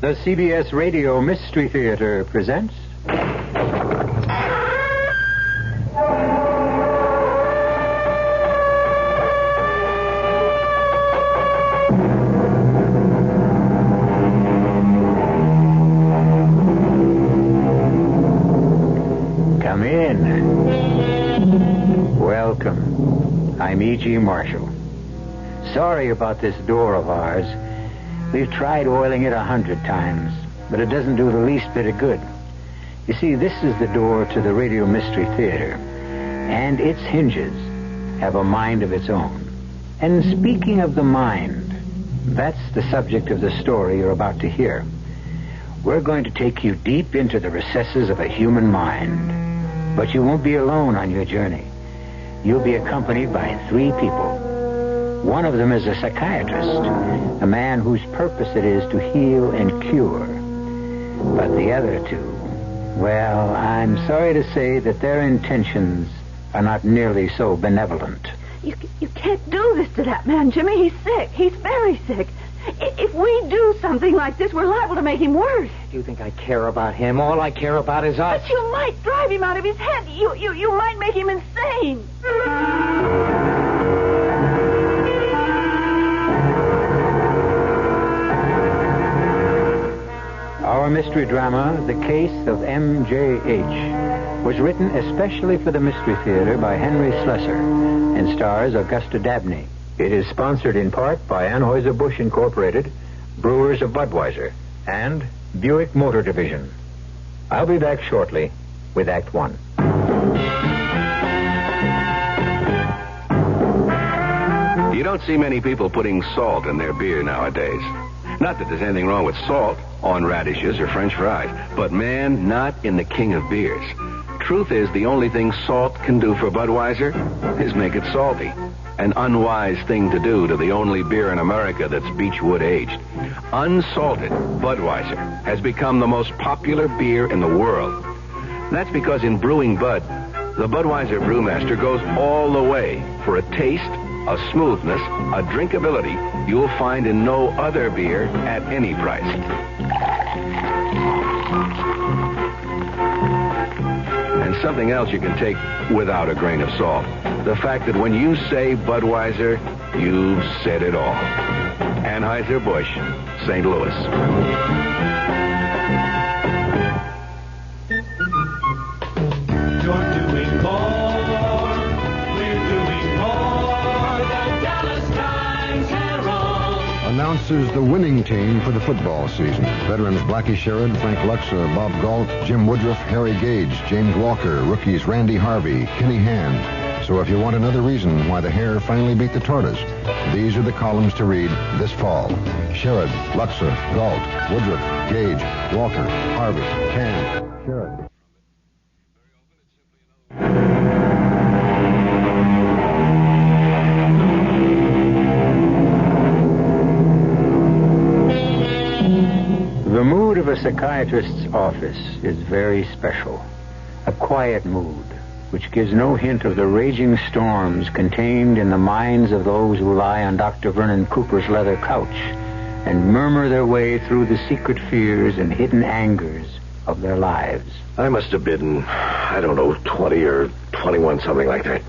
The CBS Radio Mystery Theater presents... Come in. Welcome. I'm E.G. Marshall. Sorry about this door of ours. We've tried oiling it 100 times, but it doesn't do the least bit of good. You see, this is the door to the Radio Mystery Theater, and its hinges have a mind of its own. And speaking of the mind, that's the subject of the story you're about to hear. We're going to take you deep into the recesses of a human mind, but you won't be alone on your journey. You'll be accompanied by 3 people. One of them is a psychiatrist, a man whose purpose it is to heal and cure. But the other 2, well, I'm sorry to say that their intentions are not nearly so benevolent. You can't do this to that man, Jimmy. He's sick. He's very sick. If we do something like this, we're liable to make him worse. Do you think I care about him? All I care about is us. But you might drive him out of his head. You might make him insane. Our mystery drama, The Case of M.J.H., was written especially for the Mystery Theater by Henry Slesar and stars Augusta Dabney. It is sponsored in part by Anheuser-Busch Incorporated, Brewers of Budweiser, and Buick Motor Division. I'll be back shortly with Act 1. You don't see many people putting salt in their beer nowadays. Not that there's anything wrong with salt on radishes or French fries, but, man, not in the king of beers. Truth is, the only thing salt can do for Budweiser is make it salty. An unwise thing to do to the only beer in America that's Beechwood aged. Unsalted Budweiser has become the most popular beer in the world. That's because in brewing Bud, the Budweiser brewmaster goes all the way for a taste, a smoothness, a drinkability you'll find in no other beer at any price. And something else you can take without a grain of salt. The fact that when you say Budweiser, you've said it all. Anheuser-Busch, St. Louis. You're doing more. We're doing more. The Dallas Times Herald announces the winning team for the football season. Veterans Blackie Sherrod, Frank Luxa, Bob Galt, Jim Woodruff, Harry Gage, James Walker, rookies Randy Harvey, Kenny Hand. So if you want another reason why the hare finally beat the tortoise, these are the columns to read this fall. Sherrod, Luxa, Galt, Woodruff, Gage, Walker, Harvey, Hand, Sherrod. The mood of a psychiatrist's office is very special. A quiet mood, which gives no hint of the raging storms contained in the minds of those who lie on Dr. Vernon Cooper's leather couch and murmur their way through the secret fears and hidden angers of their lives. I must have been, 20 or 21, something like that.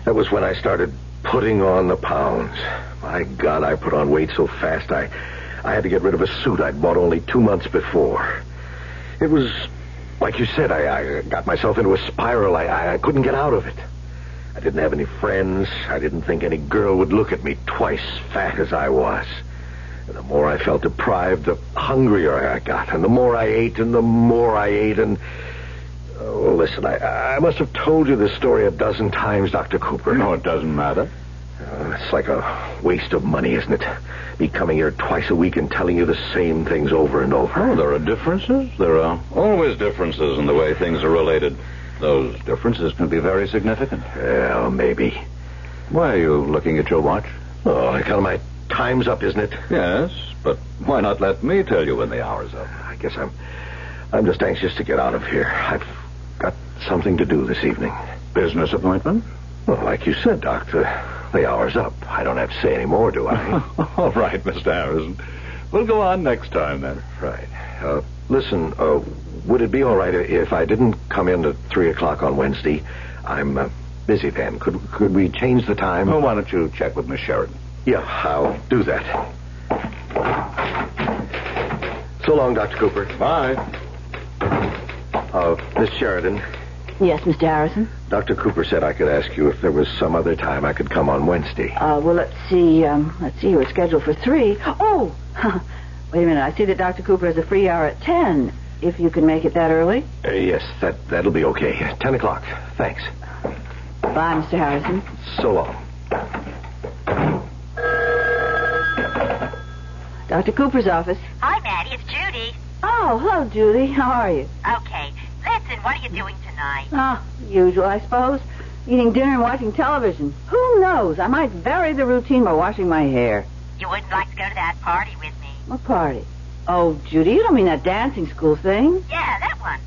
That was when I started putting on the pounds. My God, I put on weight so fast I had to get rid of a suit I'd bought only 2 months before. It was, like you said, I got myself into a spiral. I couldn't get out of it. I didn't have any friends. I didn't think any girl would look at me twice fat as I was. And the more I felt deprived, the hungrier I got. And the more I ate, and the more I ate, and... Oh, listen, I must have told you this story a dozen times, Dr. Cooper. No, it doesn't matter. It's like a waste of money, isn't it? Me coming here twice a week and telling you the same things over and over. Oh, there are differences. There are always differences in the way things are related. Those differences can be very significant. Well, maybe. Why are you looking at your watch? Oh, I count my time's up, isn't it? Yes, but why not let me tell you when the hour's up? I guess I'm just anxious to get out of here. I've got something to do this evening. Business appointment? Well, like you said, Doctor, the hour's up. I don't have to say any more, do I? All right, Mr. Harrison. We'll go on next time, then. Right. Listen, would it be all right if I didn't come in at 3 o'clock on Wednesday? I'm busy then. Could we change the time? Well, why don't you check with Miss Sheridan? Yeah, I'll do that. So long, Dr. Cooper. Bye. Miss Sheridan, Yes, Mr. Harrison? Dr. Cooper said I could ask you if there was some other time I could come on Wednesday. Well, let's see. You were scheduled for 3. Oh! Wait a minute. I see that Dr. Cooper has a free hour at 10. If you can make it that early. Yes, that'll be okay. 10 o'clock. Thanks. Bye, Mr. Harrison. So long. Dr. Cooper's office. Hi, Maddie. It's Judy. Oh, hello, Judy. How are you? Okay. Listen, what are you doing tonight? Usual, I suppose. Eating dinner and watching television. Who knows? I might vary the routine by washing my hair. You wouldn't like to go to that party with me? What party? Oh, Judy, you don't mean that dancing school thing? Yeah, that one.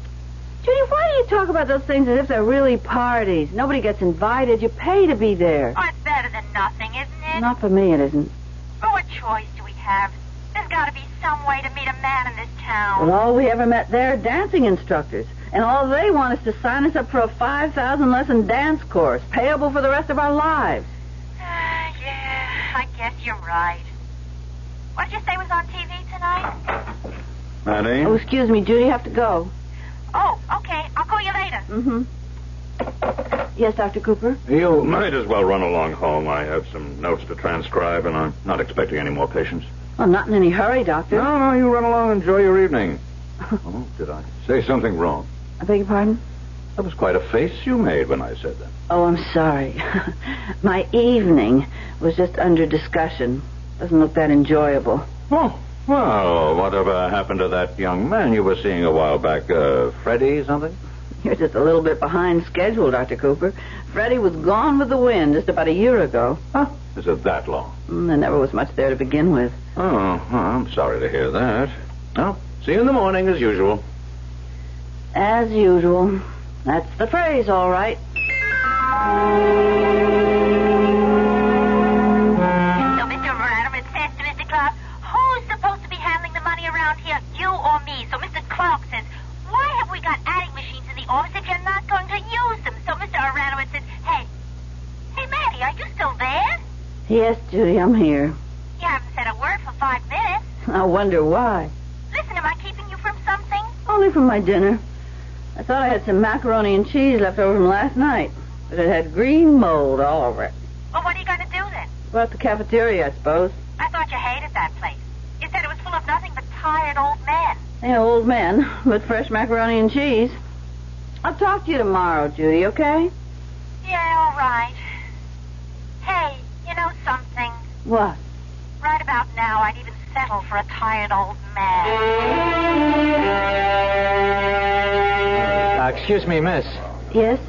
Judy, why do you talk about those things as if they're really parties? Nobody gets invited. You pay to be there. Oh, it's better than nothing, isn't it? Not for me, it isn't. Well, what choice do we have? There's got to be some way to meet a man in this town. Well, all we ever met there are dancing instructors. And all they want is to sign us up for a 5,000-lesson dance course, payable for the rest of our lives. Yeah, I guess you're right. What did you say was on TV tonight? Maddie? Oh, excuse me, Judy, you have to go. Oh, okay. I'll call you later. Mm-hmm. Yes, Dr. Cooper? You might as well run along home. I have some notes to transcribe, and I'm not expecting any more patients. Well, not in any hurry, Doctor. No, you run along and enjoy your evening. Oh, did I say something wrong? I beg your pardon? That was quite a face you made when I said that. Oh, I'm sorry. My evening was just under discussion. Doesn't look that enjoyable. Oh, well, whatever happened to that young man you were seeing a while back? Freddie something? You're just a little bit behind schedule, Dr. Cooper. Freddie was gone with the wind just about a year ago. Huh? Is it that long? There never was much there to begin with. Oh, well, I'm sorry to hear that. Well, see you in the morning as usual. As usual. That's the phrase, all right. So, Mr. Radaman says to Mr. Clark, who's supposed to be handling the money around here, you or me? So Mr. Clark says, why have we got adding machines in the office if you're not going to use them? So Mr. Radaman says, hey, Maddie, are you still there? Yes, Judy, I'm here. You haven't said a word for 5 minutes. I wonder why. Listen, am I keeping you from something? Only from my dinner. I thought I had some macaroni and cheese left over from last night, but it had green mold all over it. Well, what are you going to do then? Go out to the cafeteria, I suppose. I thought you hated that place. You said it was full of nothing but tired old men. Yeah, old men, but fresh macaroni and cheese. I'll talk to you tomorrow, Judy, okay? Yeah, all right. Hey, you know something? What? Right about now, I'd even settle for a tired old man. Excuse me, miss. Yes?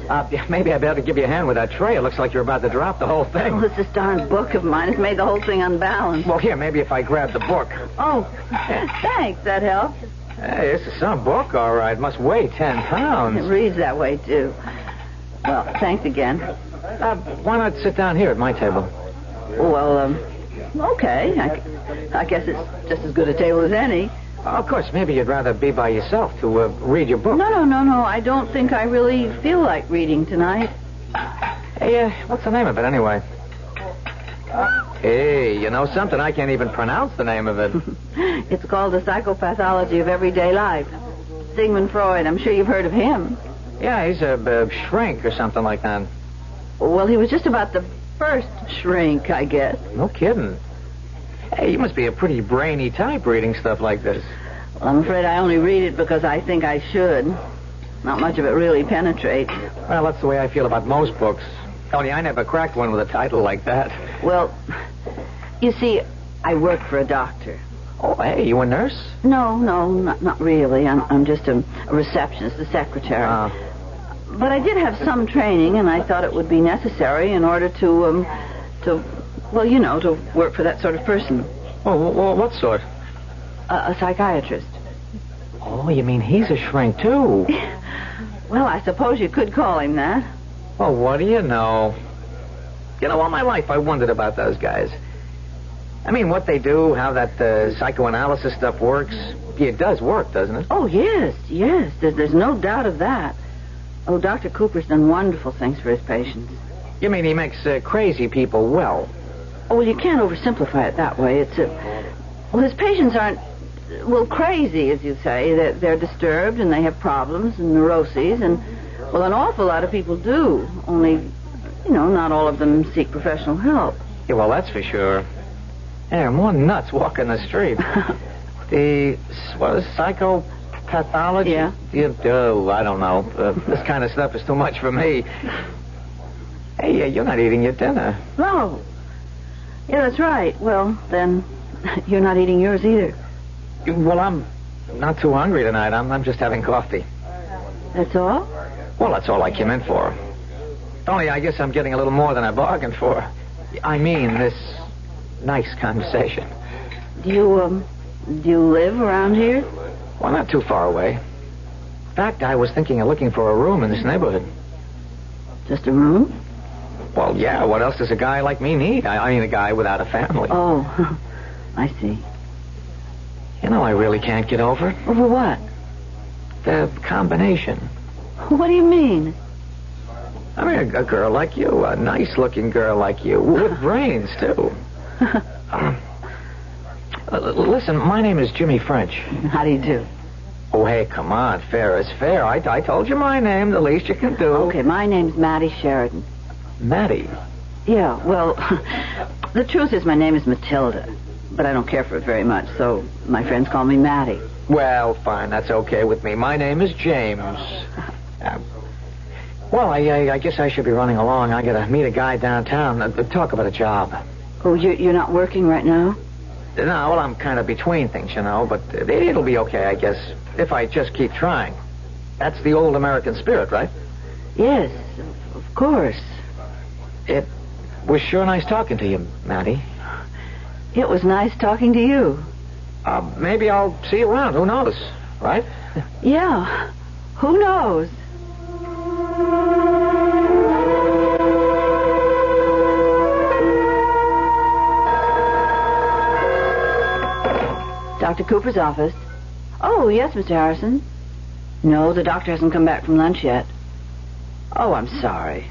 Maybe I better give you a hand with that tray. It looks like you're about to drop the whole thing. Oh, this darn book of mine has made the whole thing unbalanced. Well, here, maybe if I grab the book. Oh, thanks. That helps. Hey, this is some book, all right. Must weigh 10 pounds. It reads that way, too. Well, thanks again. Why not sit down here at my table? Well, okay. I guess it's just as good a table as any. Of course, maybe you'd rather be by yourself to read your book. No. I don't think I really feel like reading tonight. Hey, what's the name of it, anyway? Hey, you know something? I can't even pronounce the name of it. It's called The Psychopathology of Everyday Life. Sigmund Freud. I'm sure you've heard of him. Yeah, he's a shrink or something like that. Well, he was just about the first shrink, I guess. No kidding. Hey, you must be a pretty brainy type reading stuff like this. Well, I'm afraid I only read it because I think I should. Not much of it really penetrates. Well, that's the way I feel about most books. Only I never cracked one with a title like that. Well, you see, I work for a doctor. Oh, hey, you a nurse? No, not really. I'm just a receptionist, a secretary. But I did have some training, and I thought it would be necessary in order to work for that sort of person. Oh, what sort? A psychiatrist. Oh, you mean he's a shrink, too? Well, I suppose you could call him that. Oh, what do you know? You know, all my life I wondered about those guys. I mean, what they do, how that psychoanalysis stuff works. It does work, doesn't it? Oh, yes. There's no doubt of that. Oh, Dr. Cooper's done wonderful things for his patients. You mean he makes crazy people well? Oh, well, you can't oversimplify it that way. Well, his patients aren't, crazy, as you say. They're disturbed, and they have problems and neuroses, and, well, an awful lot of people do. Only, not all of them seek professional help. Yeah, well, that's for sure. Yeah, more nuts walking the street. What is psychopathology? Yeah. I don't know. This kind of stuff is too much for me. Hey, you're not eating your dinner. No. Yeah, that's right. Well, then, you're not eating yours either. Well, I'm not too hungry tonight. I'm just having coffee. That's all? Well, that's all I came in for. Only I guess I'm getting a little more than I bargained for. I mean, this nice conversation. Do you live around here? Well, not too far away. In fact, I was thinking of looking for a room in this neighborhood. Just a room? Well, yeah, what else does a guy like me need? I mean, a guy without a family. Oh, I see. I really can't get over it. Over what? The combination. What do you mean? I mean, a girl like you, a nice-looking girl like you, with brains, too. Listen, my name is Jimmy French. How do you do? Oh, hey, come on. Fair is fair. I told you my name, the least you can do. Okay, my name's Mattie Sheridan. Mattie? Yeah, well, the truth is my name is Matilda, but I don't care for it very much, so my friends call me Mattie. Well, fine, that's okay with me. My name is James. Well, I guess I should be running along. I gotta meet a guy downtown, talk about a job. Oh, you're not working right now? No, well, I'm kind of between things, but it'll be okay, I guess, if I just keep trying. That's the old American spirit, right? Yes, of course. It was sure nice talking to you, Mattie. It was nice talking to you. Maybe I'll see you around. Who knows, right? Yeah, who knows? Dr. Cooper's office. Oh, yes, Mr. Harrison. No, the doctor hasn't come back from lunch yet. Oh, I'm sorry.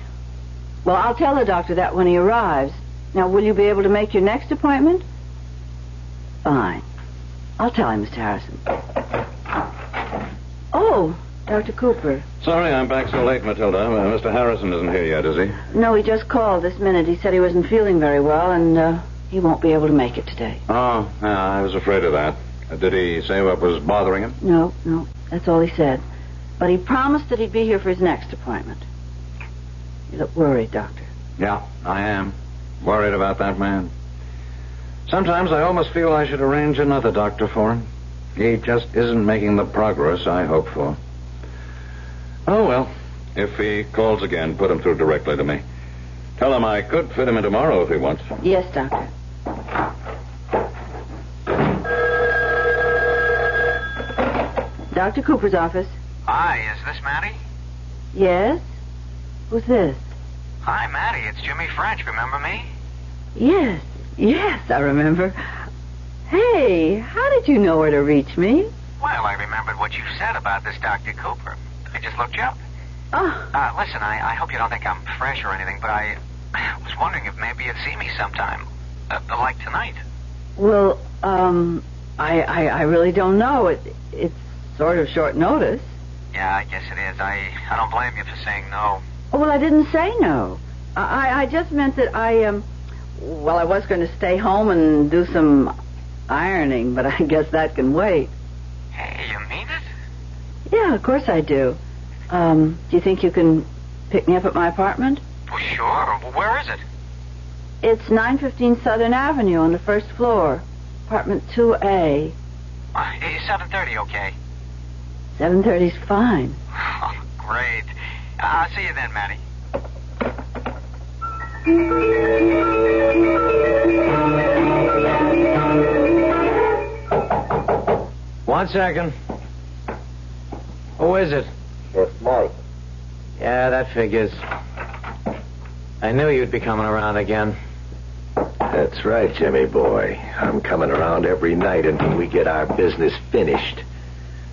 Well, I'll tell the doctor that when he arrives. Now, will you be able to make your next appointment? Fine. I'll tell him, Mr. Harrison. Oh, Dr. Cooper. Sorry I'm back so late, Matilda. Mr. Harrison isn't here yet, is he? No, he just called this minute. He said he wasn't feeling very well, and he won't be able to make it today. Oh, yeah, I was afraid of that. Did he say what was bothering him? No, that's all he said. But he promised that he'd be here for his next appointment. You look worried, Doctor. Yeah, I am. Worried about that man. Sometimes I almost feel I should arrange another doctor for him. He just isn't making the progress I hoped for. Oh, well, if he calls again, put him through directly to me. Tell him I could fit him in tomorrow if he wants. Yes, Doctor. Dr. Cooper's office. Hi, is this Mattie? Yes? Who's this? Hi, Mattie. It's Jimmy French. Remember me? Yes, I remember. Hey, how did you know where to reach me? Well, I remembered what you said about this Dr. Cooper. I just looked you up. Oh. Listen, I hope you don't think I'm fresh or anything, but I was wondering if maybe you'd see me sometime. Like tonight. Well, I really don't know. It's sort of short notice. Yeah, I guess it is. I don't blame you for saying no. Oh, well, I didn't say no. I just meant that I was going to stay home and do some ironing, but I guess that can wait. Hey, you mean it? Yeah, of course I do. Do you think you can pick me up at my apartment? Well, sure. Well, where is it? It's 915 Southern Avenue on the first floor. Apartment 2A. Is 7:30 okay? 7:30's fine. Oh, great. I'll see you then, Mattie. 1 second. Who is it? It's Mike. Yeah, that figures. I knew you'd be coming around again. That's right, Jimmy boy. I'm coming around every night until we get our business finished.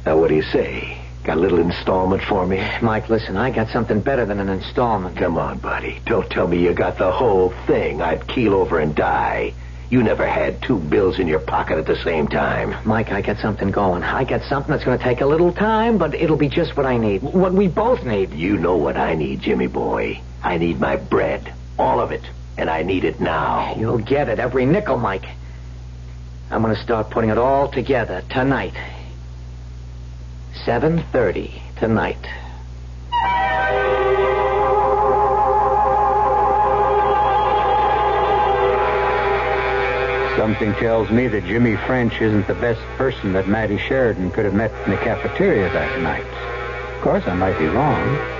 Now, what do you say? Got a little installment for me? Mike, listen, I got something better than an installment. Come on, buddy. Don't tell me you got the whole thing. I'd keel over and die. You never had 2 bills in your pocket at the same time. Mike, I got something going. I got something that's going to take a little time, but it'll be just what I need. What we both need. You know what I need, Jimmy boy. I need my bread. All of it. And I need it now. You'll get it. Every nickel, Mike. I'm going to start putting it all together tonight. 7:30 tonight. Something tells me that Jimmy French isn't the best person that Mattie Sheridan could have met in the cafeteria that night. Of course, I might be wrong.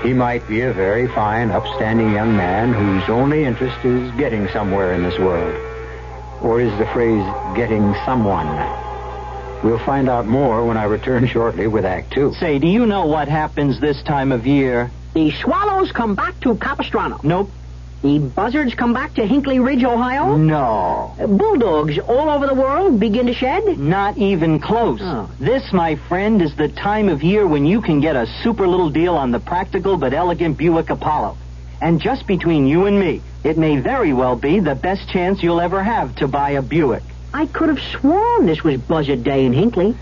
He might be a very fine, upstanding young man whose only interest is getting somewhere in this world. Or is the phrase getting someone? We'll find out more when I return shortly with Act 2. Say, do you know what happens this time of year? The swallows come back to Capistrano. Nope. The buzzards come back to Hinkley Ridge, Ohio. No. Bulldogs all over the world begin to shed. Not even close. Oh. This, my friend, is the time of year when you can get a super little deal on the practical but elegant Buick Apollo. And just between you and me, it may very well be the best chance you'll ever have to buy a Buick. I could have sworn this was Buzzard Day in Hinkley.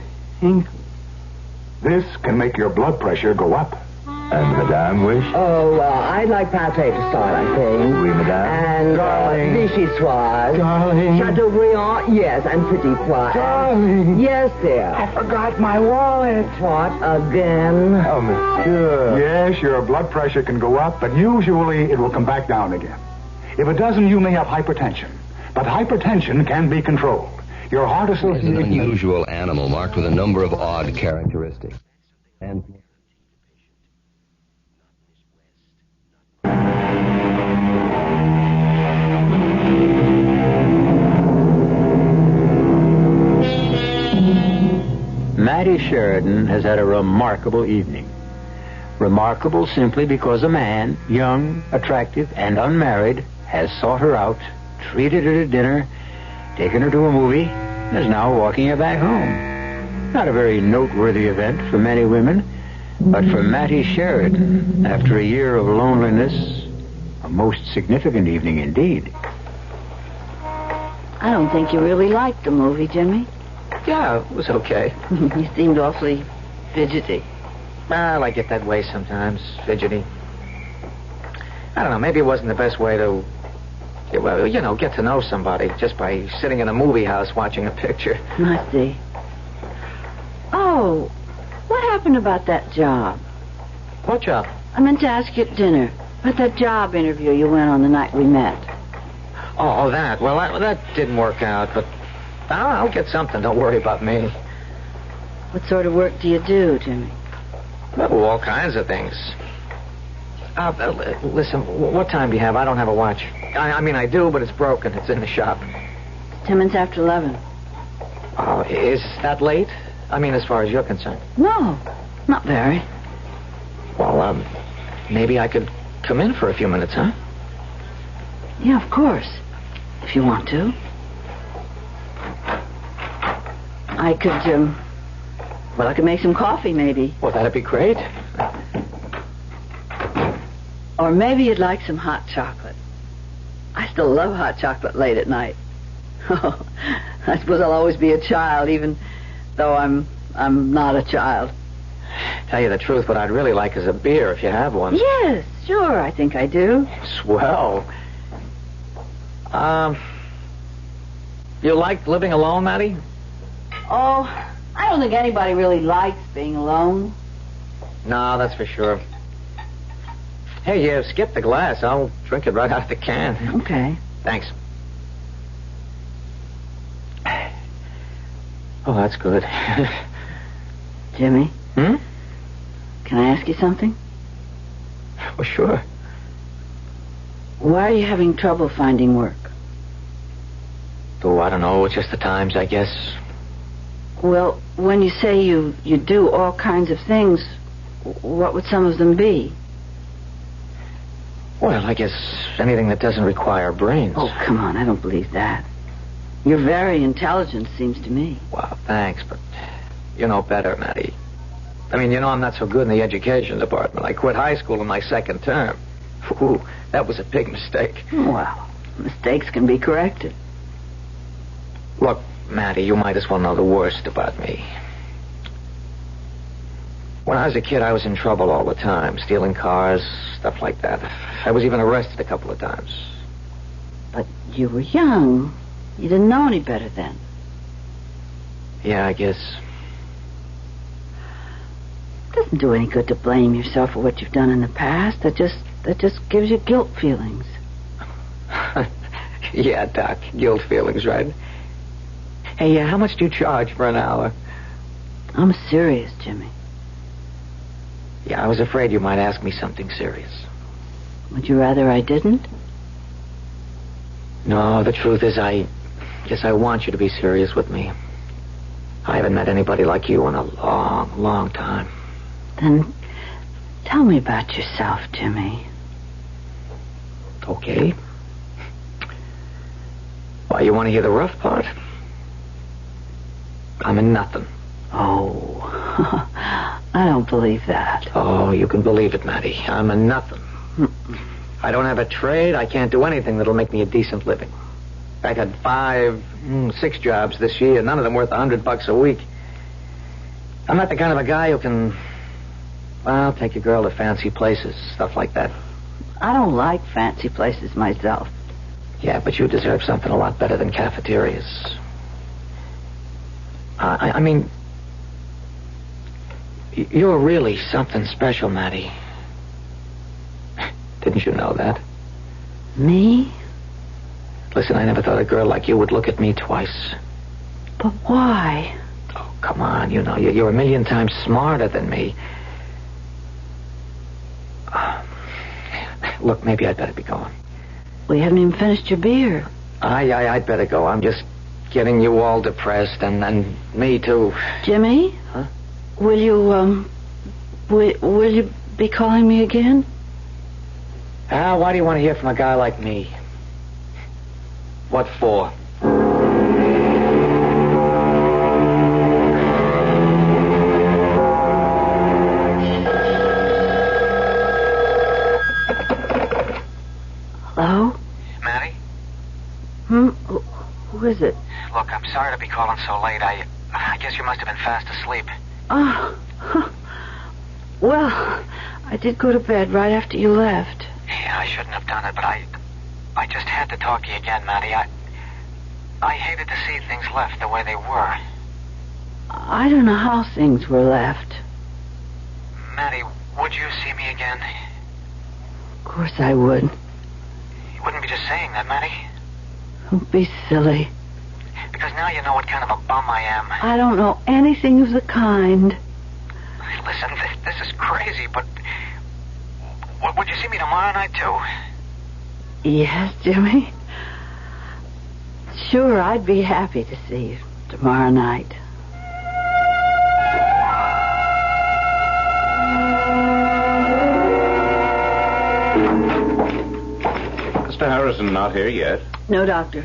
This can make your blood pressure go up. And Madame wish? Oh, I'd like pâté to start, I think. Oui, Madame. And Darling. vichyssoise. Darling. Chateaubriand, yes, and petit pois. Darling. Yes, dear. I forgot my wallet. What, again? Oh, monsieur. Yes, your blood pressure can go up, but usually it will come back down again. If it doesn't, you may have hypertension. But hypertension can be controlled. Your heart is an association... unusual animal marked with a number of odd characteristics. And... Mattie Sheridan has had a remarkable evening. Remarkable simply because a man, young, attractive, and unmarried, has sought her out, treated her to dinner, taken her to a movie, and is now walking her back home. Not a very noteworthy event for many women, but for Mattie Sheridan, after a year of loneliness, a most significant evening indeed. I don't think you really liked the movie, Jimmy. Yeah, it was okay. You seemed awfully fidgety. I like it that way sometimes, fidgety. I don't know, maybe it wasn't the best way to, well, you know, get to know somebody just by sitting in a movie house watching a picture. I see. Oh, what happened about that job? What job? I meant to ask you at dinner. About that job interview you went on the night we met. Oh, that. Well, that didn't work out, but I'll get something. Don't worry about me. What sort of work do you do, Jimmy? Well, all kinds of things. Listen, what time do you have? I don't have a watch. I mean, I do, but it's broken. It's in the shop. 10 minutes after 11. Oh, is that late? I mean, as far as you're concerned. No, not very. Well, maybe I could come in for a few minutes, huh? Yeah, of course. If you want to. I could make some coffee, maybe. Well, that'd be great. Or maybe you'd like some hot chocolate. I still love hot chocolate late at night. Oh, I suppose I'll always be a child, even though I'm not a child. Tell you the truth, what I'd really like is a beer, if you have one. Yes, sure, I think I do. Swell. You like living alone, Mattie? Oh, I don't think anybody really likes being alone. No, that's for sure. Hey, skip the glass. I'll drink it right out of the can. Okay. Thanks. Oh, that's good. Jimmy? Hmm? Can I ask you something? Well, sure. Why are you having trouble finding work? Oh, I don't know. It's just the times, I guess. Well, when you say you do all kinds of things, what would some of them be? Well, I guess anything that doesn't require brains. Oh, come on, I don't believe that. You're very intelligent, seems to me. Well, thanks, but you know better, Matty. I mean, you know I'm not so good in the education department. I quit high school in my second term. Ooh, that was a big mistake. Well, mistakes can be corrected. Look, Matty, you might as well know the worst about me. When I was a kid, I was in trouble all the time, stealing cars, stuff like that. I was even arrested a couple of times. But you were young. You didn't know any better then. Yeah, I guess. It doesn't do any good to blame yourself for what you've done in the past. That just gives you guilt feelings. Yeah, Doc, guilt feelings, right? Hey, how much do you charge for an hour? I'm serious, Jimmy. Yeah, I was afraid you might ask me something serious. Would you rather I didn't? No, the truth is I want you to be serious with me. I haven't met anybody like you in a long, long time. Then tell me about yourself, Jimmy. Okay. Why, you want to hear the rough part? I'm in nothing. Oh, I don't believe that. Oh, you can believe it, Matty. I'm a nothing. I don't have a trade. I can't do anything that'll make me a decent living. I've had 6 jobs this year, none of them worth $100 a week. I'm not the kind of a guy who can, well, take a girl to fancy places, stuff like that. I don't like fancy places myself. Yeah, but you deserve something a lot better than cafeterias. I mean, you're really something special, Matty. Didn't you know that? Me? Listen, I never thought a girl like you would look at me twice. But why? Oh, come on, you know, you're a million times smarter than me. Look, maybe I'd better be going. We haven't even finished your beer. I'd better go. I'm just getting you all depressed, and me too. Jimmy? Huh? Will you be calling me again? Why do you want to hear from a guy like me? What for? Hello? Matty? Who is it? Look, I'm sorry to be calling so late. I guess you must have been fast asleep. Oh, well, I did go to bed right after you left. Yeah, I shouldn't have done it, but I just had to talk to you again, Matty. I hated to see things left the way they were. I don't know how things were left. Matty, would you see me again? Of course I would. You wouldn't be just saying that, Matty. Don't be silly. Because now you know what kind of a bum I am. I don't know anything of the kind. Listen, this is crazy, but would you see me tomorrow night, too? Yes, Jimmy. Sure, I'd be happy to see you tomorrow night. Mr. Harrison not here yet? No, Doctor.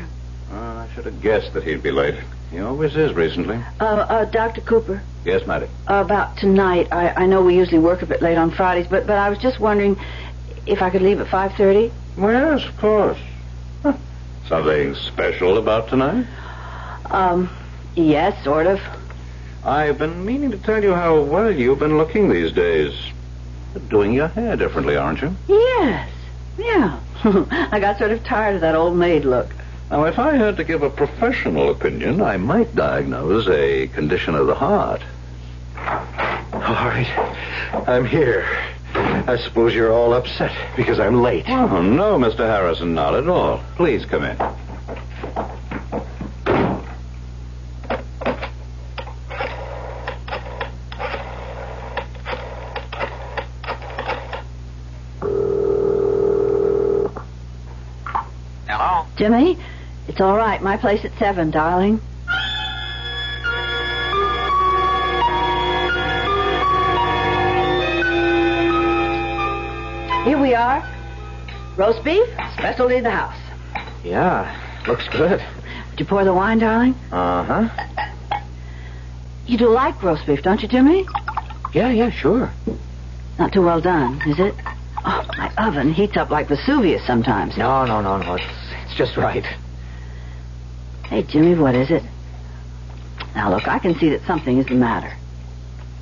I should have guessed that he'd be late. He always is recently. Dr. Cooper. Yes, Matty. About tonight. I know we usually work a bit late on Fridays, but I was just wondering if I could leave at 5:30. Well, yes, of course. Huh. Something special about tonight? Yes, sort of. I've been meaning to tell you how well you've been looking these days. Doing your hair differently, aren't you? Yes. Yeah. I got sort of tired of that old maid look. Now, if I had to give a professional opinion, I might diagnose a condition of the heart. All right. I'm here. I suppose you're all upset because I'm late. Oh, no, Mr. Harrison, not at all. Please come in. Hello? Jimmy, it's all right. My place at 7, darling. Here we are. Roast beef, specialty of the house. Yeah, looks good. Did you pour the wine, darling? Uh-huh. You do like roast beef, don't you, Jimmy? Yeah, sure. Not too well done, is it? Oh, my oven heats up like Vesuvius sometimes. No. It's just right. Hey, Jimmy, what is it? Now, look, I can see that something is the matter.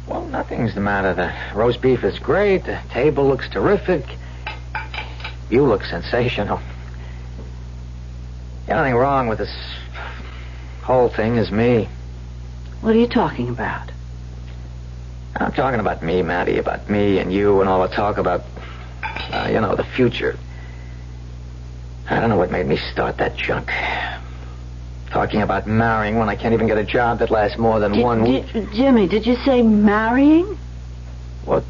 Well, nothing's the matter. The roast beef is great. The table looks terrific. You look sensational. The only thing wrong with this whole thing is me. What are you talking about? I'm talking about me, Maddie, about me and you and all the talk about, the future. I don't know what made me start that junk. Talking about marrying when I can't even get a job that lasts more than 1 week. Jimmy, did you say marrying? What?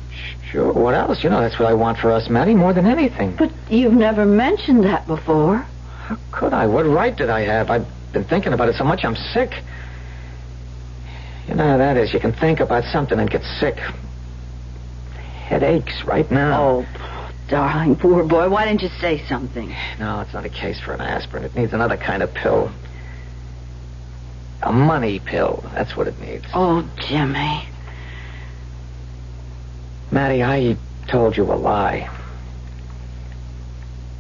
Sure. What else? That's what I want for us, Maddie, more than anything. But you've never mentioned that before. How could I? What right did I have? I've been thinking about it so much I'm sick. You know how that is. You can think about something and get sick. Head aches right now. Oh, darling, poor boy. Why didn't you say something? No, it's not a case for an aspirin. It needs another kind of pill. A money pill. That's what it needs. Oh, Jimmy. Maddie, I told you a lie.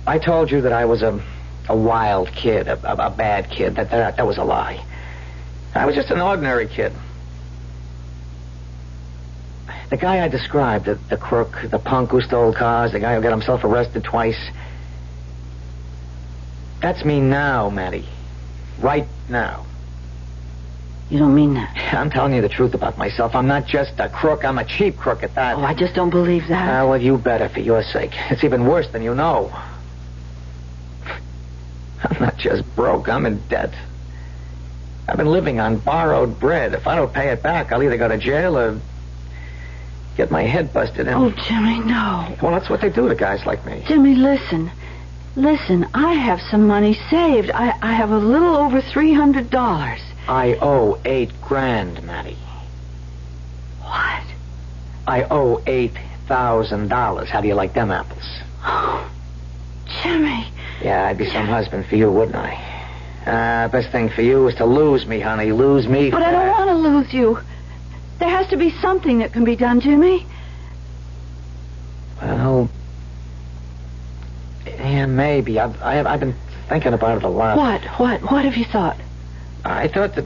I told you that I was a wild kid, a bad kid. That was a lie. I was just an ordinary kid. The guy I described, the crook, the punk who stole cars, the guy who got himself arrested twice. That's me now, Maddie. Right now. You don't mean that. I'm telling you the truth about myself. I'm not just a crook. I'm a cheap crook at that. Oh, I just don't believe that. Well, you better, for your sake. It's even worse than you know. I'm not just broke. I'm in debt. I've been living on borrowed bread. If I don't pay it back, I'll either go to jail or get my head busted in. Oh, Jimmy, no. Well, that's what they do to guys like me. Jimmy, listen. Listen, I have some money saved. I have a little over $300. I owe $8,000, Maddie. What? I owe $8,000. How do you like them apples? Oh, Jimmy. Yeah, I'd be some husband for you, wouldn't I? Best thing for you is to lose me, honey. Lose me. But I don't want to lose you. There has to be something that can be done, Jimmy. Well, yeah, maybe. I've been thinking about it a lot. What have you thought? I thought that...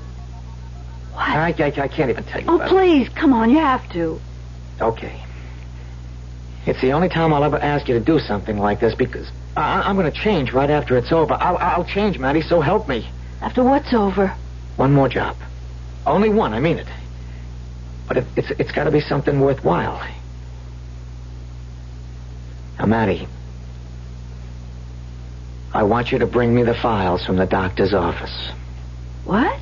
What? I can't even tell you Oh, about please, come on, you have to. Okay. It's the only time I'll ever ask you to do something like this because I'm going to change right after it's over. I'll change, Maddie, so help me. After what's over? One more job. Only one, I mean it. But it's got to be something worthwhile. Now, Maddie, I want you to bring me the files from the doctor's office. What?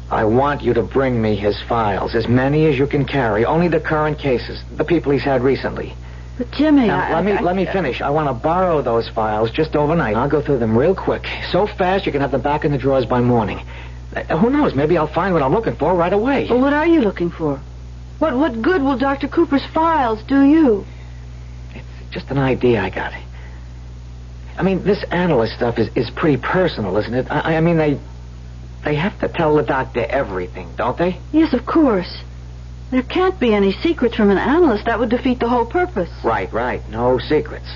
I want you to bring me his files, as many as you can carry. Only the current cases, the people he's had recently. But, Jimmy, now, let me finish. I want to borrow those files just overnight. I'll go through them real quick. So fast you can have them back in the drawers by morning. Who knows? Maybe I'll find what I'm looking for right away. Well, what are you looking for? What good will Dr. Cooper's files do you? It's just an idea I got. I mean, this analyst stuff is pretty personal, isn't it? I mean, they have to tell the doctor everything, don't they? Yes, of course. There can't be any secrets from an analyst. That would defeat the whole purpose. Right. No secrets.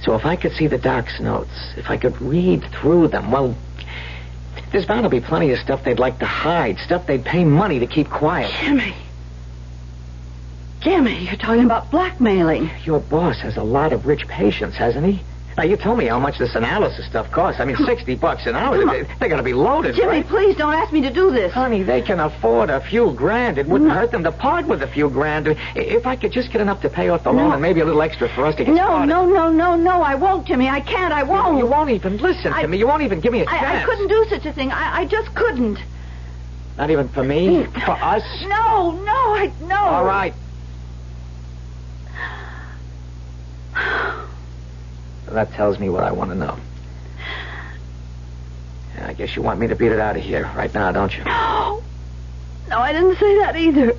So if I could see the doc's notes, if I could read through them, well, there's bound to be plenty of stuff they'd like to hide, stuff they'd pay money to keep quiet. Jimmy, you're talking about blackmailing. Your boss has a lot of rich patients, hasn't he? Now, you told me how much this analysis stuff costs. I mean, $60 an hour. They're going to be loaded, Jimmy, right? please don't ask me to do this. Honey, they can afford a few grand. It wouldn't hurt them to part with a few grand. If I could just get enough to pay off the loan and maybe a little extra for us to get started. No, I won't, Jimmy. I can't. I won't. You won't even listen to me. You won't even give me a chance. I couldn't do such a thing. I just couldn't. Not even for me? For us? No. All right. That tells me what I want to know. I guess you want me to beat it out of here right now, don't you? No, I didn't say that either.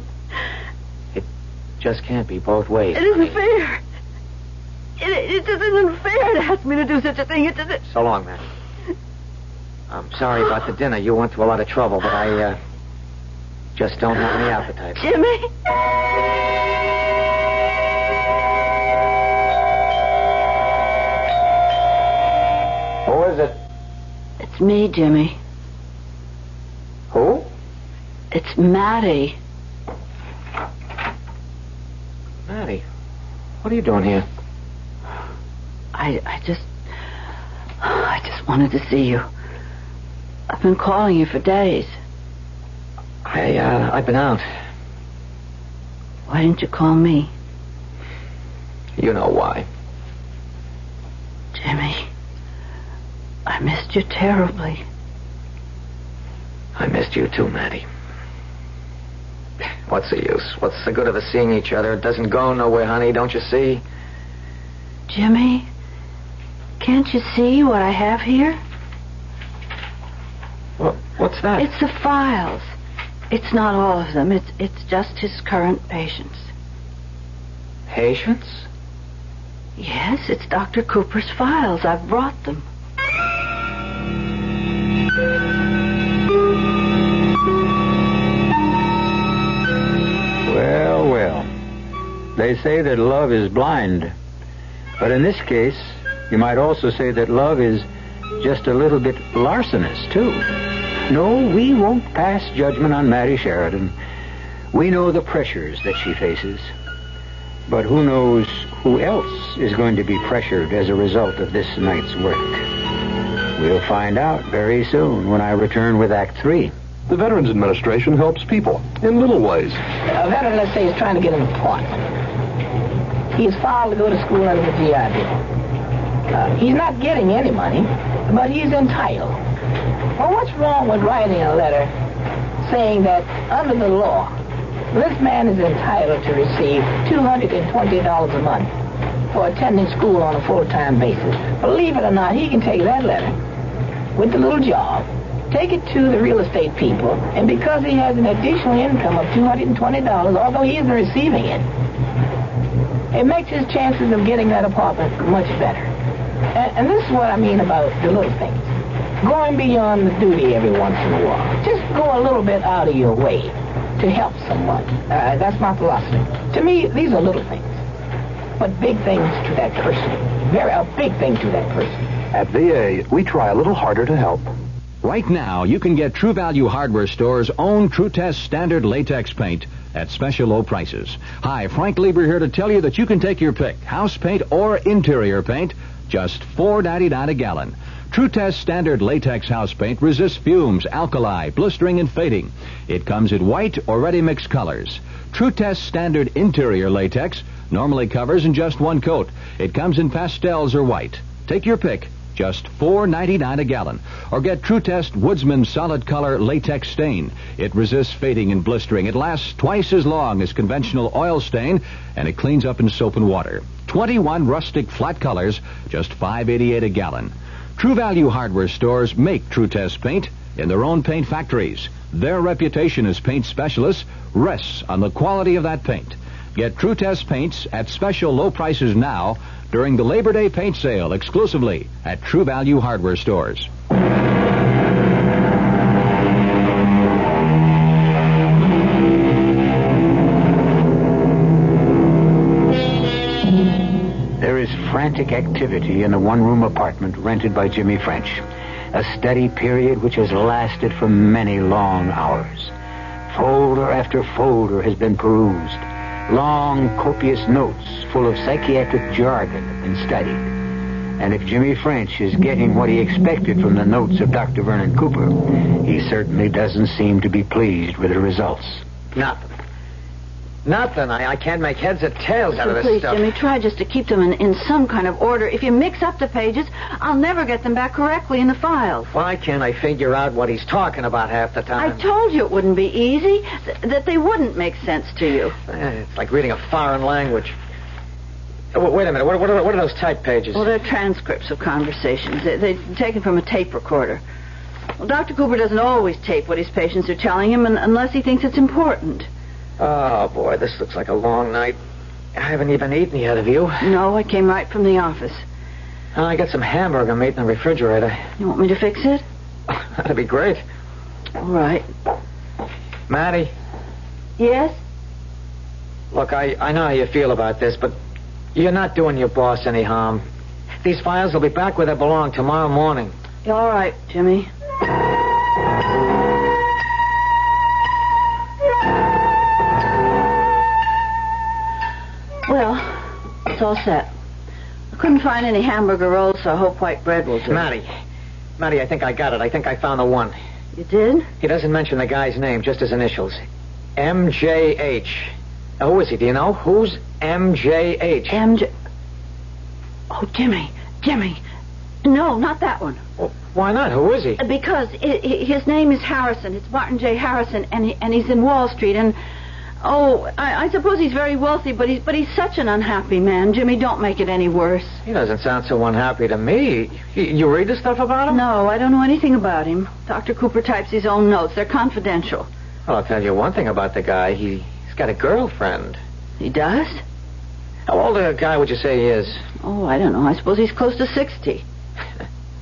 It just can't be both ways. It isn't fair. It just isn't fair to ask me to do such a thing. It just... So long, man. I'm sorry about the dinner. You went to a lot of trouble, but I just don't have any appetite. Jimmy? Who is it? It's me, Jimmy. Who? It's Maddie. Maddie, what are you doing here? I just wanted to see you. I've been calling you for days. I've been out. Why didn't you call me? You know why. Jimmy, I missed you terribly. I missed you too, Maddie. What's the use? What's the good of us seeing each other? It doesn't go nowhere, honey, don't you see? Jimmy, can't you see what I have here? What's that? It's the files. It's not all of them. It's just his current patients. Patients? Yes, it's Dr. Cooper's files. I've brought them. Well, well. They say that love is blind. But in this case, you might also say that love is just a little bit larcenous, too. No, we won't pass judgment on Maddie Sheridan. We know the pressures that she faces. But who knows who else is going to be pressured as a result of this night's work? We'll find out very soon when I return with Act 3. The Veterans Administration helps people in little ways. A veteran, let's say, is trying to get an apartment. He's filed to go to school under the GI Bill. He's not getting any money, but he's entitled. Well, what's wrong with writing a letter saying that under the law, this man is entitled to receive $220 a month for attending school on a full-time basis? Believe it or not, he can take that letter with the little job, take it to the real estate people, and because he has an additional income of $220, although he isn't receiving it, it makes his chances of getting that apartment much better. And this is what I mean about the little things. Going beyond the duty every once in a while. Just go a little bit out of your way to help someone. That's my philosophy. To me, these are little things, but big things to that person. A big thing to that person. At VA, we try a little harder to help. Right now, you can get True Value Hardware Store's own True Test Standard Latex Paint at special low prices. Hi, Frank Lieber here to tell you that you can take your pick, house paint or interior paint, just $4.99 a gallon. True Test Standard Latex House Paint resists fumes, alkali, blistering, and fading. It comes in white or ready-mix colors. True Test Standard Interior Latex normally covers in just one coat. It comes in pastels or white. Take your pick, just $4.99 a gallon. Or get True Test Woodsman Solid Color Latex Stain. It resists fading and blistering. It lasts twice as long as conventional oil stain, and it cleans up in soap and water. 21 rustic flat colors, just $5.88 a gallon. True Value Hardware Stores make True Test paint in their own paint factories. Their reputation as paint specialists rests on the quality of that paint. Get True Test paints at special low prices now during the Labor Day paint sale exclusively at True Value Hardware Stores. There is frantic activity in the one-room apartment rented by Jimmy French. A steady period which has lasted for many long hours. Folder after folder has been perused. Long, copious notes full of psychiatric jargon have been studied. And if Jimmy French is getting what he expected from the notes of Dr. Vernon Cooper, he certainly doesn't seem to be pleased with the results. Nothing. I can't make heads or tails out of this Please, stuff. Jimmy, try just to keep them in some kind of order. If you mix up the pages, I'll never get them back correctly in the files. Why can't I figure out what he's talking about half the time? I told you it wouldn't be easy, that they wouldn't make sense to you. It's like reading a foreign language. Wait a minute. What are those type pages? Well, they're transcripts of conversations. They're taken from a tape recorder. Well, Dr. Cooper doesn't always tape what his patients are telling him unless he thinks it's important. Oh, boy, this looks like a long night. I haven't even eaten yet, have you? No, I came right from the office. I got some hamburger meat in the refrigerator. You want me to fix it? That'd be great. All right. Maddie, Yes? look, I know how you feel about this, but you're not doing your boss any harm. These files will be back where they belong tomorrow morning. All right, Jimmy. Well, it's all set. I couldn't find any hamburger rolls, so I hope white bread will do. Maddie, I think I got it. I think I found the one. You did? He doesn't mention the guy's name, just his initials. M.J.H. Who is he? Do you know? Who's M.J.H.? Oh, Jimmy. No, not that one. Well, why not? Who is he? Because his name is Harrison. It's Martin J. Harrison, and he's in Wall Street, and... Oh, I suppose he's very wealthy, but he's such an unhappy man. Jimmy, don't make it any worse. He doesn't sound so unhappy to me. You read the stuff about him? No, I don't know anything about him. Dr. Cooper types his own notes. They're confidential. Well, I'll tell you one thing about the guy. He's got a girlfriend. He does? How old a guy would you say he is? Oh, I don't know. I suppose he's close to 60.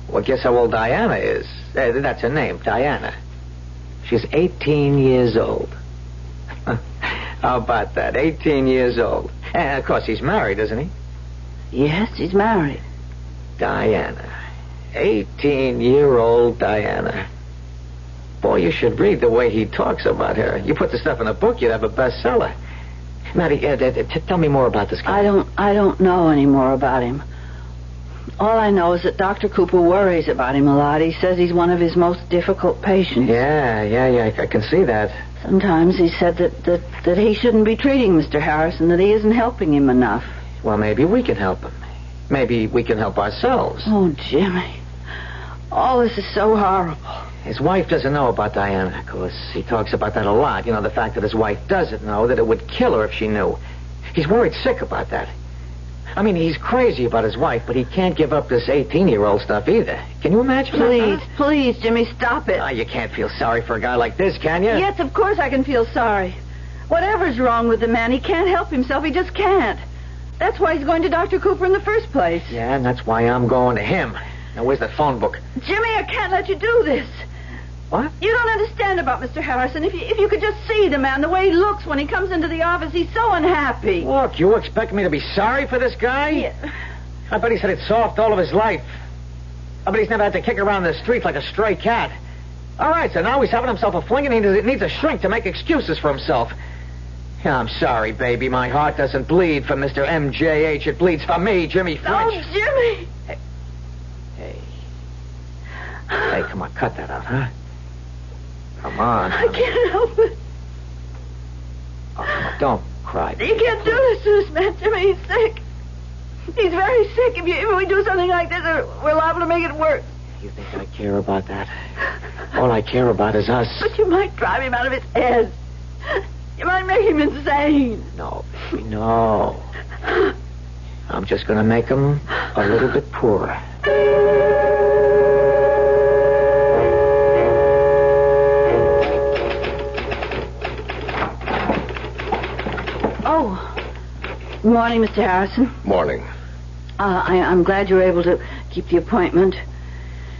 Well, guess how old Diana is. That's her name, Diana. She's 18 years old. How about that? 18 years old. And, of course, he's married, isn't he? Yes, he's married. Diana. 18-year-old Diana. Boy, you should read the way he talks about her. You put the stuff in a book, you'd have a bestseller. Maddie, tell me more about this guy. I don't know any more about him. All I know is that Dr. Cooper worries about him a lot. He says he's one of his most difficult patients. Yeah, I can see that. Sometimes he said that he shouldn't be treating Mr. Harrison, that he isn't helping him enough. Well, maybe we can help him. Maybe we can help ourselves. Oh, Jimmy. All this is so horrible. His wife doesn't know about Diana, of course. He talks about that a lot. You know, the fact that his wife doesn't know, that it would kill her if she knew. He's worried sick about that. I mean, he's crazy about his wife, but he can't give up this 18-year-old stuff either. Can you imagine that? Please, Jimmy, stop it. You can't feel sorry for a guy like this, can you? Yes, of course I can feel sorry. Whatever's wrong with the man, he can't help himself. He just can't. That's why he's going to Dr. Cooper in the first place. Yeah, and that's why I'm going to him. Now, where's that phone book? Jimmy, I can't let you do this. What? You don't understand about Mr. Harrison. If you could just see the man, the way he looks when he comes into the office, he's so unhappy. Look, you expect me to be sorry for this guy? Yeah. I bet he's had it soft all of his life. I bet he's never had to kick around the streets like a stray cat. All right, so now he's having himself a fling and he needs a shrink to make excuses for himself. Yeah, I'm sorry, baby. My heart doesn't bleed for Mr. M.J.H. It bleeds for me, Jimmy French. Oh, Jimmy! Hey, come on, cut that out, huh? Come on. I can't help it. Oh, come on, don't cry. You can't do this to this man, Jimmy. He's sick. He's very sick. If we do something like this, we're liable to make it worse. You think I care about that? All I care about is us. But you might drive him out of his head. You might make him insane. No, baby, no. I'm just going to make him a little bit poorer. Good morning, Mr. Harrison. Morning. I'm glad you were able to keep the appointment.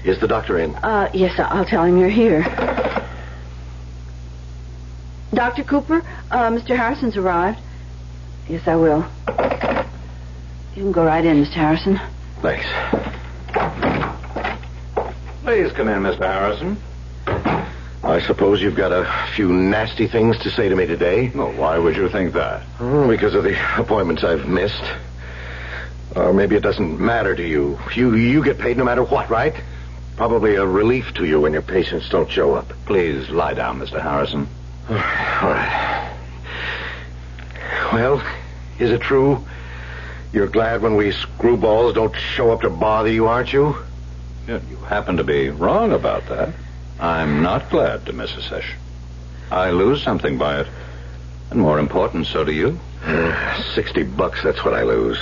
Is the doctor in? Yes, I'll tell him you're here. Dr. Cooper, Mr. Harrison's arrived. Yes, I will. You can go right in, Mr. Harrison. Thanks. Please come in, Mr. Harrison. I suppose you've got a few nasty things to say to me today? Well, why would you think that? Because of the appointments I've missed. Or maybe it doesn't matter to you. You get paid no matter what, right? Probably a relief to you when your patients don't show up. Please lie down, Mr. Harrison. All right. Well, is it true? You're glad when we screwballs don't show up to bother you, aren't you? Yeah, you happen to be wrong about that. I'm not glad to miss a session. I lose something by it. And more important, so do you. $60, that's what I lose.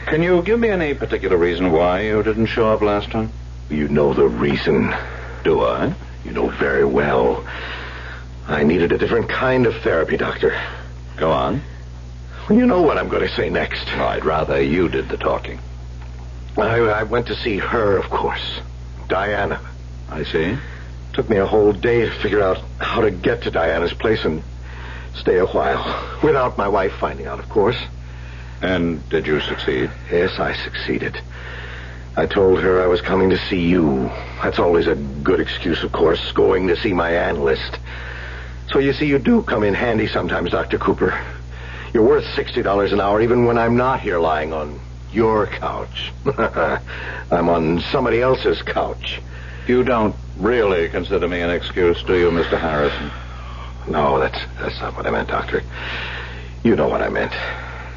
Can you give me any particular reason why you didn't show up last time? You know the reason. Do I? You know very well. I needed a different kind of therapy, Doctor. Go on. You know what I'm going to say next. I'd rather you did the talking. I went to see her, of course. Diana. I see. Took me a whole day to figure out how to get to Diana's place and stay a while. Without my wife finding out, of course. And did you succeed? Yes, I succeeded. I told her I was coming to see you. That's always a good excuse, of course, going to see my analyst. So you see, you do come in handy sometimes, Dr. Cooper. You're worth $60 an hour even when I'm not here lying on your couch. I'm on somebody else's couch. You don't really consider me an excuse, do you, Mr. Harrison? No, that's not what I meant, Doctor. You know what I meant.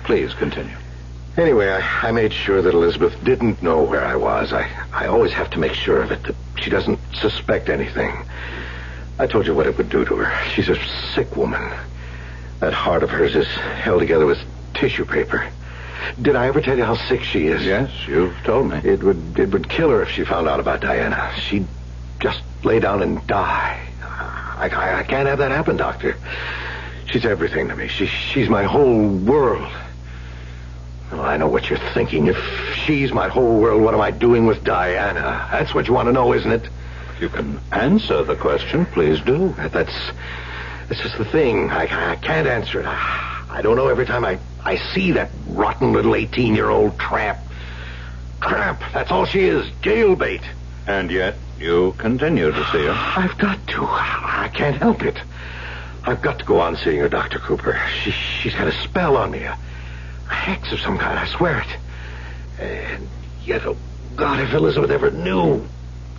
Please continue. Anyway, I made sure that Elizabeth didn't know where I was. I always have to make sure of it, that she doesn't suspect anything. I told you what it would do to her. She's a sick woman. That heart of hers is held together with tissue paper. Did I ever tell you how sick she is? Yes, you've told me. It would kill her if she found out about Diana. She'd just lay down and die. I can't have that happen, Doctor. She's everything to me. She's my whole world. Well, I know what you're thinking. If she's my whole world, what am I doing with Diana? That's what you want to know, isn't it? If you can answer the question, please do. That's just the thing. I can't answer it. I don't know. Every time I see that rotten little 18-year-old tramp. Tramp. That's all she is. Jailbait. And yet you continue to see her. I've got to. I can't help it. I've got to go on seeing her, Dr. Cooper. She's got a spell on me. A hex of some kind, I swear it. And yet, oh God, if Elizabeth ever knew,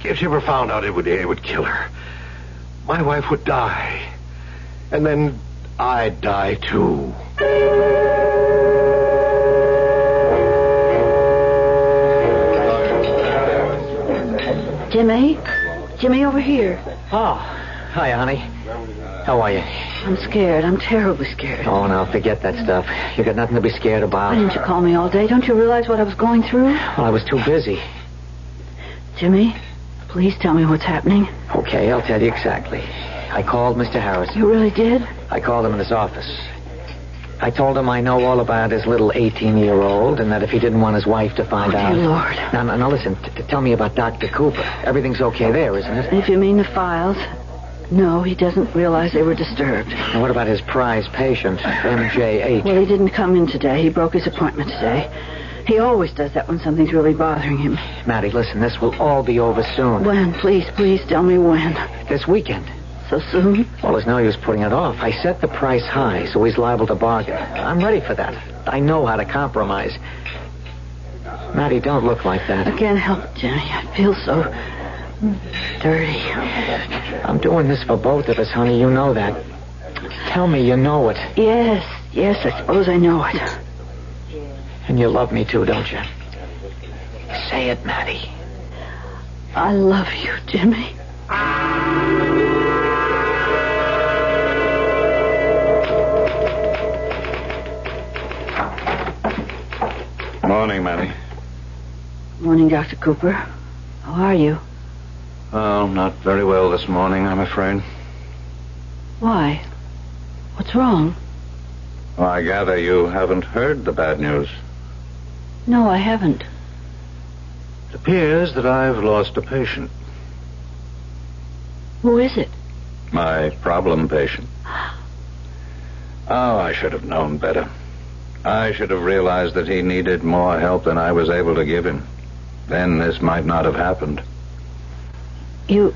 if she ever found out, it would kill her. My wife would die. And then I'd die, too. Jimmy? Jimmy, over here. Oh, hi, honey. How are you? I'm scared. I'm terribly scared. Oh, now, forget that stuff. You got nothing to be scared about. Why didn't you call me all day? Don't you realize what I was going through? Well, I was too busy. Jimmy, please tell me what's happening. Okay, I'll tell you exactly. I called Mr. Harrison. You really did? I called him in his office. I told him I know all about his little 18-year-old and that if he didn't want his wife to find out... Oh, dear Lord. Now listen, tell me about Dr. Cooper. Everything's okay there, isn't it? If you mean the files... No, he doesn't realize they were disturbed. Now, what about his prize patient, M.J.H? Well, he didn't come in today. He broke his appointment today. He always does that when something's really bothering him. Maddie, listen, this will all be over soon. When? Please tell me when. This weekend. So soon? Well, there's no use putting it off. I set the price high, so he's liable to bargain. I'm ready for that. I know how to compromise. Maddie, don't look like that. I can't help it, Jimmy. I feel so... dirty. I'm doing this for both of us, honey. You know that. Tell me you know it. Yes, I suppose I know it. And you love me too, don't you? Say it, Maddie. I love you, Jimmy. Morning, Maddie. Morning, Dr. Cooper. How are you? Oh, not very well this morning, I'm afraid. Why? What's wrong? Well, I gather you haven't heard the bad news. No, I haven't. It appears that I've lost a patient. Who is it? My problem patient. Oh, I should have known better. I should have realized that he needed more help than I was able to give him. Then this might not have happened. You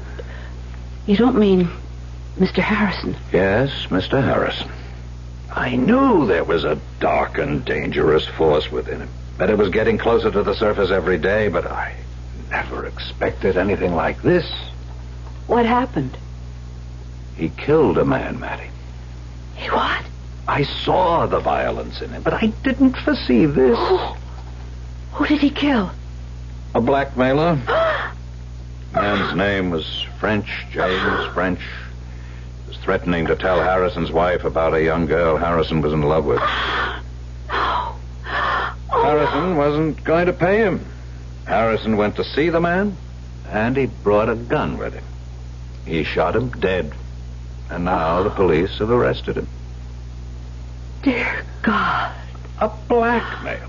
don't mean Mr. Harrison? Yes, Mr. Harrison. I knew there was a dark and dangerous force within him, that it was getting closer to the surface every day, but I never expected anything like this. What happened? He killed a man, Maddie. He what? I saw the violence in him, but I didn't foresee this. Who did he kill? A blackmailer. Man's name was French, James French. He was threatening to tell Harrison's wife about a young girl Harrison was in love with. Harrison wasn't going to pay him. Harrison went to see the man, and he brought a gun with him. He shot him dead, and now the police have arrested him. Dear God. A blackmailer.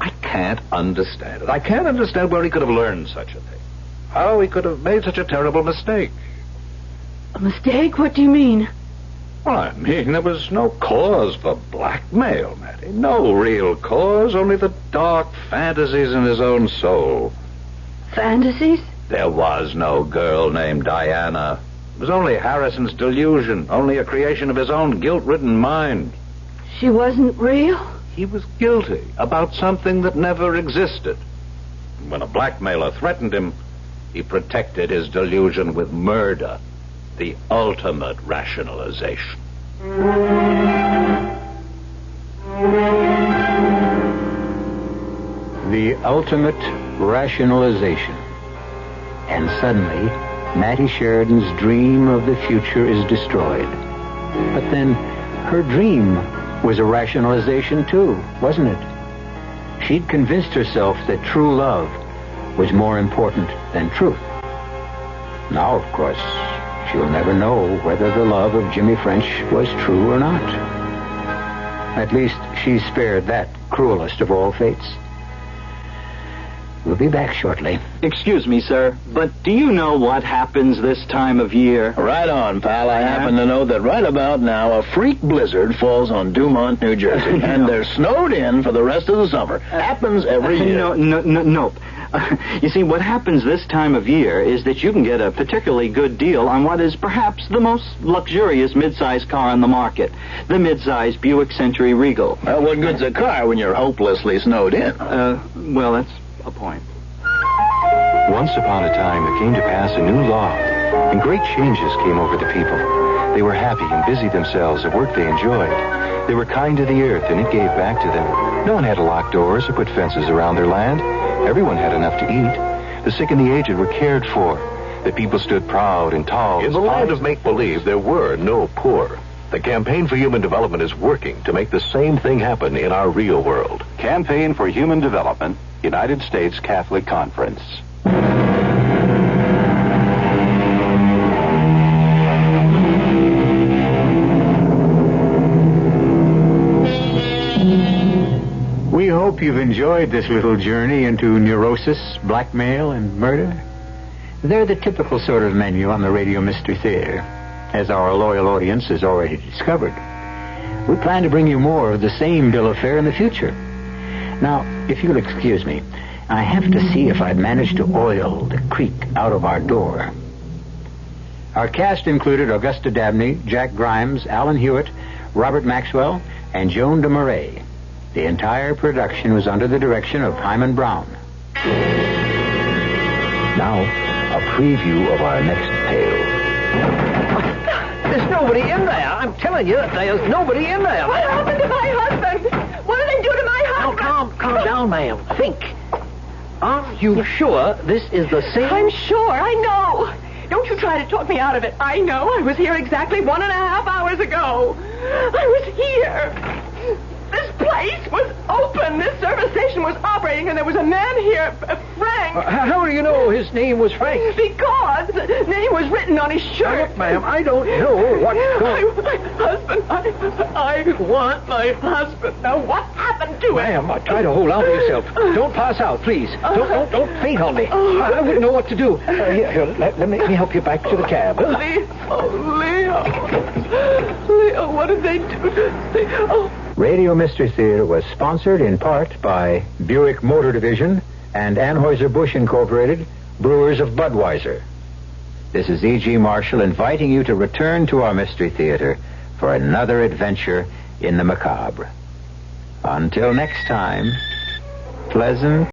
I can't understand it. I can't understand where he could have learned such a thing. How he could have made such a terrible mistake. A mistake? What do you mean? Well, I mean, there was no cause for blackmail, Matty. No real cause, only the dark fantasies in his own soul. Fantasies? There was no girl named Diana. It was only Harrison's delusion, only a creation of his own guilt-ridden mind. She wasn't real? He was guilty about something that never existed. When a blackmailer threatened him, he protected his delusion with murder, the ultimate rationalization. The ultimate rationalization. And suddenly, Mattie Sheridan's dream of the future is destroyed. But then, her dream was a rationalization too, wasn't it? She'd convinced herself that true love was more important than truth. Now, of course, she'll never know whether the love of Jimmy French was true or not. At least she's spared that cruelest of all fates. We'll be back shortly. Excuse me, sir, but do you know what happens this time of year? Right on, pal. I happen to know that right about now a freak blizzard falls on Dumont, New Jersey, and they're snowed in for the rest of the summer. Happens every year. Nope. You see, what happens this time of year is that you can get a particularly good deal on what is perhaps the most luxurious midsize car on the market, the midsize Buick Century Regal. Well, what good's a car when you're hopelessly snowed in? Well, that's a point. Once upon a time, there came to pass a new law, and great changes came over the people. They were happy and busied themselves at work they enjoyed. They were kind to the earth, and it gave back to them. No one had to lock doors or put fences around their land. Everyone had enough to eat. The sick and the aged were cared for. The people stood proud and tall. In the land of make-believe, there were no poor. The Campaign for Human Development is working to make the same thing happen in our real world. Campaign for Human Development, United States Catholic Conference. We hope you've enjoyed this little journey into neurosis, blackmail, and murder. They're the typical sort of menu on the Radio Mystery Theater, as our loyal audience has already discovered. We plan to bring you more of the same bill of fare in the future. Now, if you'll excuse me, I have to see if I've managed to oil the creak out of our door. Our cast included Augusta Dabney, Jack Grimes, Alan Hewitt, Robert Maxwell, and Joan de Marais. The entire production was under the direction of Himan Brown. Now, a preview of our next tale. There's nobody in there. I'm telling you, there's nobody in there. What happened to my husband? What did they do to my husband? Now, calm down, ma'am. Think. Are you sure this is the same? I'm sure. I know. Don't you try to talk me out of it. I know. I was here exactly 1.5 hours ago. I was here. This place was open. This service station was operating, and there was a man here, Frank. How do you know his name was Frank? Because the name was written on his shirt. Look, ma'am, I don't know what's going on. My husband. I want my husband. Now, what happened to him? Ma'am, try to hold on to yourself. Don't pass out, please. Don't faint on me. I wouldn't know what to do. Here, let me help you back to the cab. Leo, what did they do to Leo? Radio Mystery Theater was sponsored in part by Buick Motor Division and Anheuser-Busch Incorporated, brewers of Budweiser. This is E.G. Marshall inviting you to return to our Mystery Theater for another adventure in the macabre. Until next time, pleasant